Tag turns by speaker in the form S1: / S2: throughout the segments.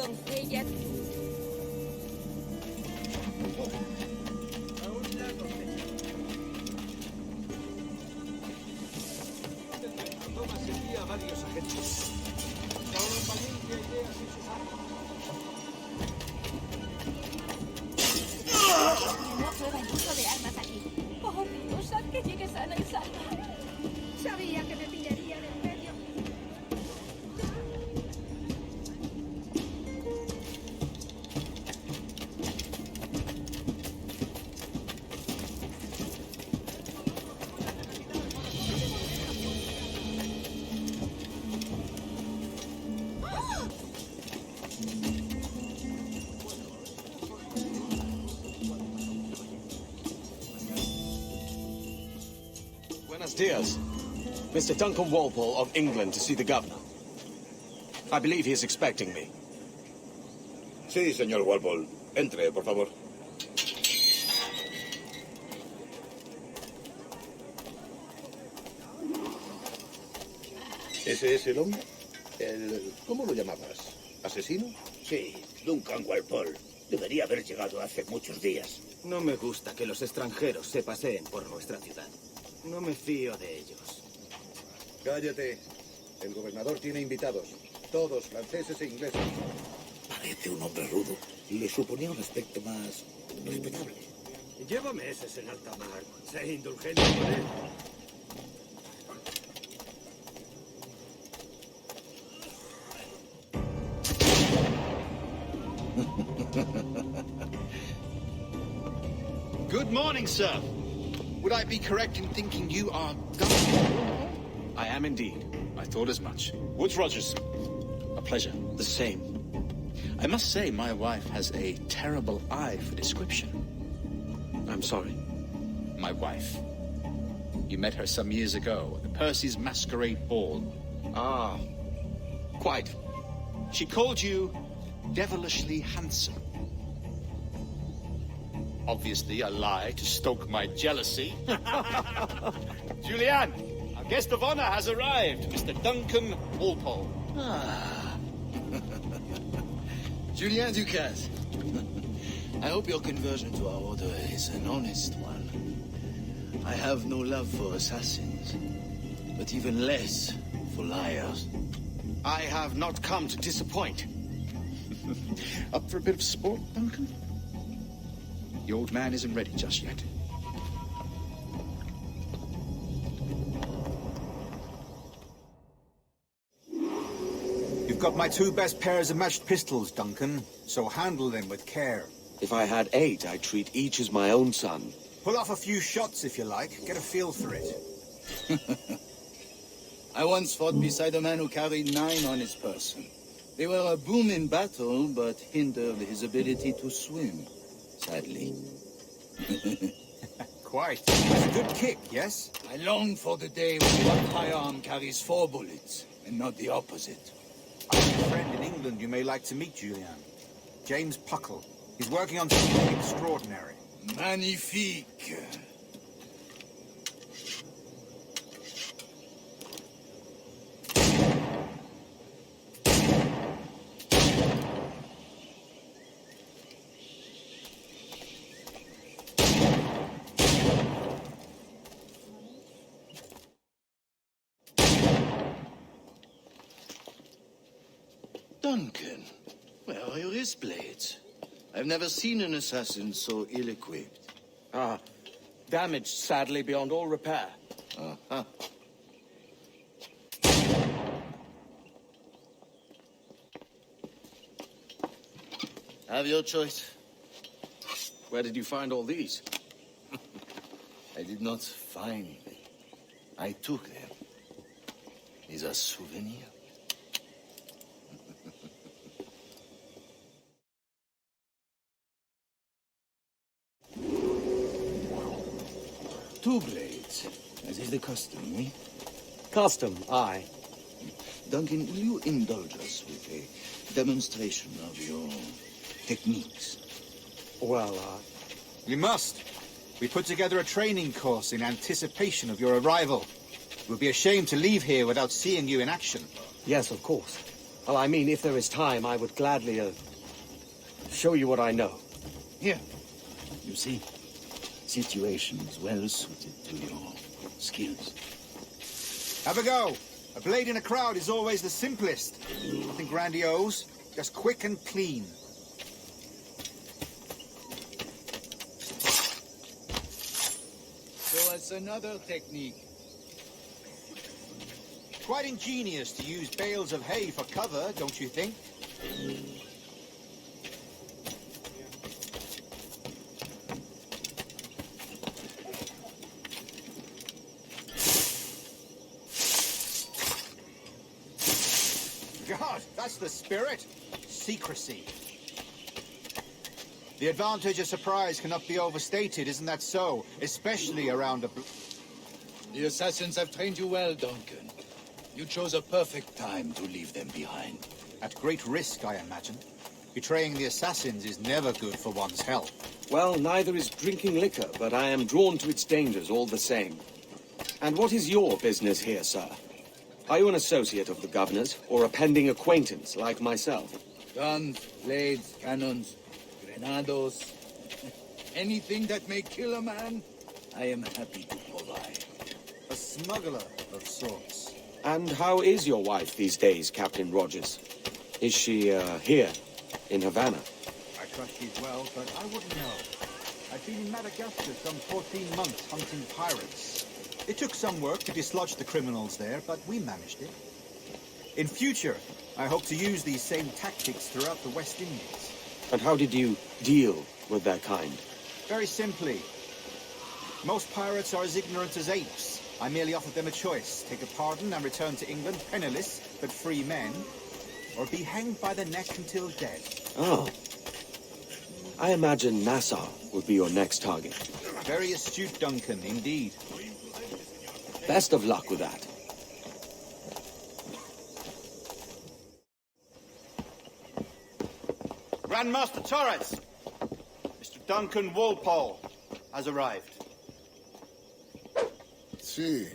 S1: doncellas.
S2: Toma seguía a varios agentes. Ahora en Valencia ideas y sus armas.
S1: No prueba el uso de armas aquí. Oh, Dios, haz que llegue sana y salva. Sabía que me pillaría en el medio.
S3: Buenos dias. Mr. Duncan Walpole of England to see the governor. I believe he is expecting me.
S4: Sí, señor Walpole. Entre, por favor. ¿Ese es el hombre? ¿Cómo lo llamabas? ¿Asesino?
S5: Sí, Duncan Walpole. Debería haber llegado hace muchos días.
S6: No me gusta que los extranjeros se paseen por nuestra ciudad. No me fío de ellos.
S4: Cállate. El gobernador tiene invitados. Todos franceses e ingleses.
S5: Parece un hombre rudo. Le suponía un aspecto más respetable.
S2: Lleva meses en alta mar. Sé indulgente con él.
S7: Good morning, sir. Would I be correct in thinking you are Duncan?
S3: I am indeed.
S7: I thought as much. Woods Rogers. A pleasure.
S3: The same.
S7: I must say, my wife has a terrible eye for description.
S3: I'm sorry.
S7: My wife. You met her some years ago at the Percy's Masquerade Ball.
S3: Ah, quite.
S7: She called you devilishly handsome. Obviously a lie to stoke my jealousy. Julianne, our guest of honor has arrived, Mr. Duncan Walpole.
S8: Ah. Julien Ducasse. I hope your conversion to our order is an honest one. I have no love for assassins, but even less for liars.
S3: I have not come to disappoint.
S7: Up for a bit of sport, Duncan? The old man isn't ready just yet.
S2: You've got my 2 best pairs of matched pistols, Duncan, so handle them with care.
S3: If I had 8, I'd treat each as my own son.
S2: Pull off a few shots if you like. Get a feel for it.
S8: I once fought beside a man who carried 9 on his person. They were a boon in battle, but hindered his ability to swim, sadly.
S2: Quite. It's a good kick, yes?
S8: I long for the day when one firearm carries 4 bullets, and not the opposite.
S2: I have a friend in England you may like to meet, Julian. James Puckle. He's working on something extraordinary.
S8: Magnifique. Duncan, where are your wrist blades? I've never seen an assassin so ill-equipped.
S3: Ah, damaged sadly beyond all repair.
S8: Uh-huh. Have your choice.
S3: Where did you find all these?
S8: I did not find them. I took them. Is a souvenir. Two blades, as is the custom, eh?
S3: Custom, aye.
S8: Duncan, will you indulge us with a demonstration of your techniques?
S3: Well,
S2: You must. We put together a training course in anticipation of your arrival. It would be a shame to leave here without seeing you in action.
S3: yes, of course. Well, I mean, if there is time, I would gladly, show you what I know.
S8: Here. You see, situations well suited to your skills.
S2: Have a go. A blade in a crowd is always the simplest. Nothing grandiose, just quick and clean.
S8: So it's another technique.
S2: Quite ingenious to use bales of hay for cover, don't you think? God, that's the spirit. Secrecy. The advantage of surprise cannot be overstated, isn't that so? Especially around a...
S8: The assassins have trained you well, Duncan. You chose a perfect time to leave them behind.
S2: At great risk, I imagine. Betraying the assassins is never good for one's health.
S3: Well, neither is drinking liquor, but I am drawn to its dangers all the same. And what is your business here, sir? Are you an associate of the governor's, or a pending acquaintance like myself?
S8: Guns, blades, cannons, grenados. Anything that may kill a man, I am happy to provide.
S2: A smuggler of sorts.
S3: And how is your wife these days, Captain Rogers? Is she, here, in Havana?
S2: I trust she's well, but I wouldn't know. I've been in Madagascar some 14 months hunting pirates. It took some work to dislodge the criminals there, but we managed it. In future, I hope to use these same tactics throughout the West Indies.
S3: And how did you deal with that kind?
S2: Very simply. Most pirates are as ignorant as apes. I merely offered them a choice. Take a pardon and return to England penniless, but free men, or be hanged by the neck until dead.
S3: Oh. I imagine Nassau would be your next target.
S2: Very astute, Duncan, indeed.
S3: Best of luck with that.
S2: Grandmaster Torres, Mr. Duncan Walpole has arrived.
S5: See.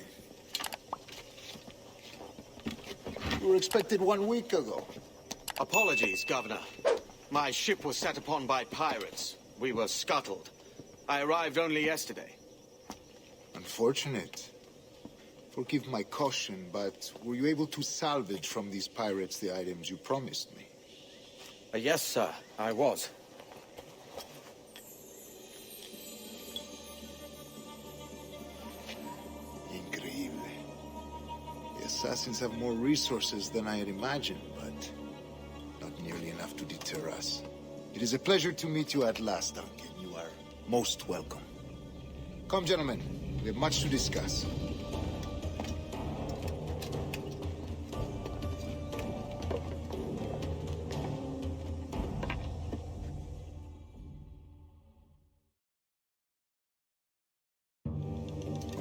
S5: You were expected 1 week ago.
S3: Apologies, Governor. My ship was set upon by pirates. We were scuttled. I arrived only yesterday.
S5: Unfortunate. Forgive my caution, but were you able to salvage from these pirates the items you promised me?
S3: Yes, sir, I was.
S5: Increíble. The assassins have more resources than I had imagined, but not nearly enough to deter us. It is a pleasure to meet you at last, Duncan. You are most welcome. Come, gentlemen. We have much to discuss.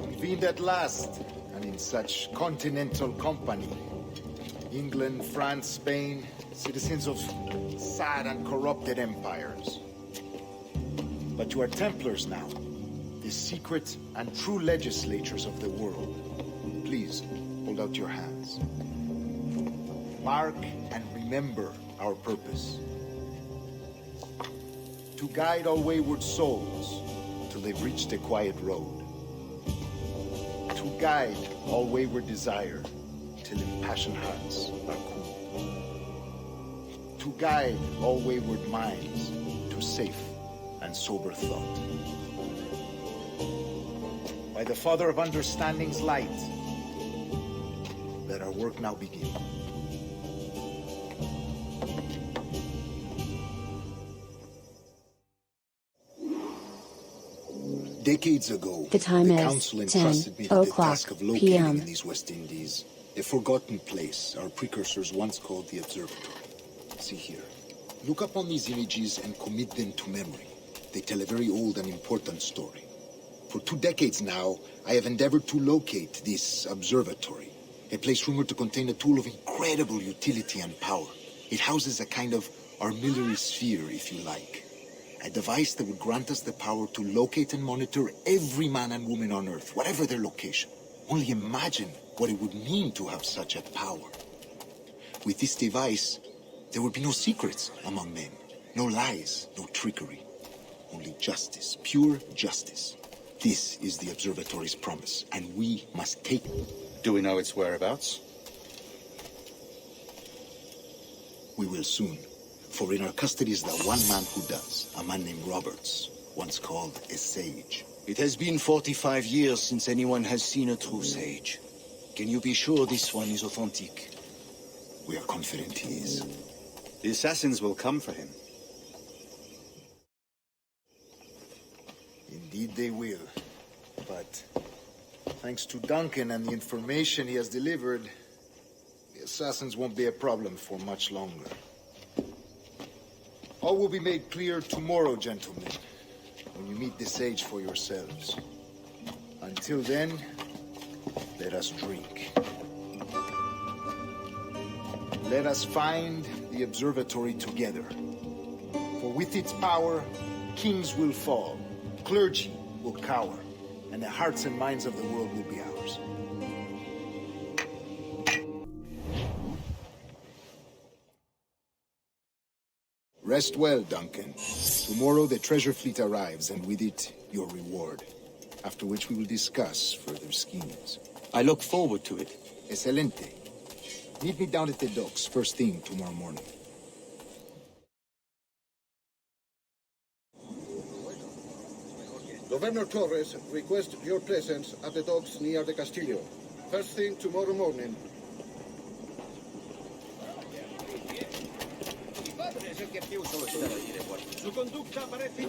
S5: Convened at last, and in such continental company. England, France, Spain, citizens of sad and corrupted empires. But you are Templars now, the secret and true legislators of the world. Please, hold out your hands. Mark and remember our purpose. To guide all wayward souls till they've reached a quiet road. To guide all wayward desire till impassioned hearts are cooled. To guide all wayward minds to safe and sober thought. By the Father of Understanding's light, let our work now begin. Decades ago,
S9: The time is
S5: Council entrusted me with the
S9: 10:00
S5: task of locating
S9: p.m.
S5: in these West Indies a forgotten place our precursors once called the Observatory. See here. Look upon these images and commit them to memory. They tell a very old and important story. For 2 decades now, I have endeavored to locate this observatory, a place rumored to contain a tool of incredible utility and power. It houses a kind of armillary sphere, if you like. A device that would grant us the power to locate and monitor every man and woman on Earth, whatever their location. Only imagine what it would mean to have such a power. With this device, there will be no secrets among men. No lies, no trickery. Only justice, pure justice. This is the observatory's promise, and we must take it.
S7: Do we know its whereabouts?
S5: We will soon. For in our custody is the one man who does, a man named Roberts, once called a sage.
S8: It has been 45 years since anyone has seen a true sage. Can you be sure this one is authentic?
S5: We are confident he is.
S7: The assassins will come for him.
S5: Indeed they will. But thanks to Duncan and the information he has delivered, the assassins won't be a problem for much longer. All will be made clear tomorrow, gentlemen, when you meet the sage for yourselves. Until then, let us drink. Let us find the observatory together. For with its power, kings will fall, clergy will cower, and the hearts and minds of the world will be ours. Rest well, Duncan. Tomorrow the treasure fleet arrives, and with it, your reward. After which we will discuss further schemes.
S3: I look forward to it.
S5: Excelente. Meet me down at the docks first thing tomorrow morning.
S4: Governor Torres requests your presence at the docks near the Castillo. First thing tomorrow morning.
S6: Su conducta parece